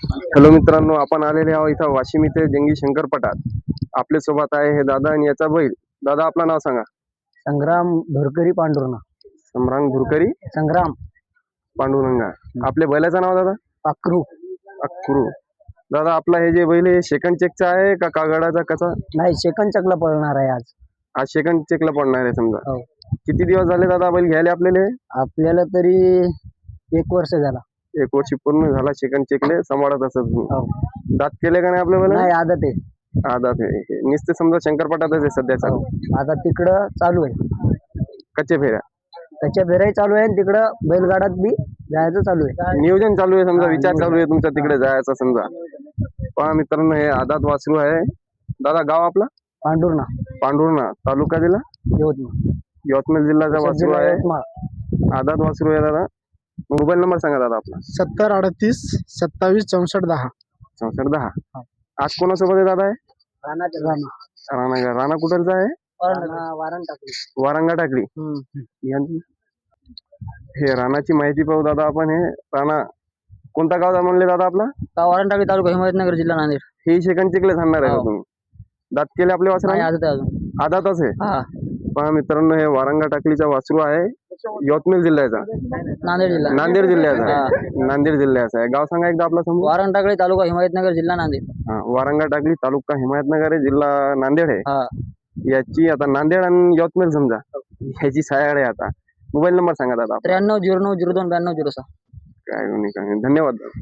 Hello मित्रांनो, आपण आलेले आहोत इथं वाशिम इथे जंगी शंकरपटात. आपल्या सोबत आहे हे दादा आणि याचा बैल. दादा आपलं नाव सांगा. संग्राम धुरकरी पांडुरंगा. सम्रांग भुरकरी संग्राम पांडुरंगा. आपल्या बैलाचं नाव दादा? पाखरू. अक्रू. दादा आपला हे जे बैल आहे सेकंड चेकचा आहे का कागडाचा कसा? नाही, सेकंड चकला पळणार आहे आज. आज सेकंड चेकला पडणार आहे समजा. हो. किती दिवस झाले दादा बैल घ्यायला आपल्याला? आपल्याला तरी 1 वर्ष झाला. 1 वर्ष पूर्ण झाला सेकंड चेकले सांभाळत असत तुम्ही. हो. दात केले का नाही आपल्या बैल? नाही, आदत आहे. दात आहे. नुसते समजा शंकरपटातच आहे सध्या चालू. आता तिकडं चालू आहे, कच्चे फेऱ्या त्याच्या फेराही चालू आहे आणि तिकडं बैलगाडात बी जायचं चालू आहे. नियोजन चालू आहे समजा, विचार चालू आहे तुमचा तिकडे जायचा समजा. पहा मित्रांनो, हे आदात वासरू आहे. दादा गाव आपला? पांडुरणा, पांडुरणा. तालुका जिल्हा? यवतमाळ. यवतमाळ जिल्ह्याचा वासरू जिल्हा आहे. यवतमाळ. आदात वासरू आहे दादा. मोबाईल नंबर सांगा दादा आपला. 70 38 27 64 10. 6410. आज कोणासोबत आहे दादा? राणा राणा कुठलचा आहे? वारण टाकली. वारंगा टाकली. हे राणाची माहिती पाहू दादा आपण. हे राणा कोणता गाव म्हणले दादा आपला? वारण टाकली, तालुका हिमायतनगर, जिल्हा नांदेड. हे सेकंड चिकले सांगणार आहे का तुम्ही? दात केले आपले वासरा? आदत आहे अजून. आदातच आहे. हा, पहा मित्रांनो, हे वारंगा टाकलीचा वासरू आहे. यवतमाळ जिल्ह्याचा? नांदेड जिल्हा. नांदेड जिल्ह्याचा आहे. नांदेड जिल्ह्याचा आहे. गाव सांगा एकदा आपला समोर. वारण टाकली, तालुका हिमायतनगर, जिल्हा नांदेड. वारंगा टाकली, तालुका हिमायतनगर आहे, जिल्हा नांदेड आहे. हा. याची आता नांदेड आणि यवतमाळ समजा ह्याची सायाड आहे. आता मोबाईल नंबर सांगा दादा आपला. 93 09 02 92 06. काय नाही, धन्यवाद दादा.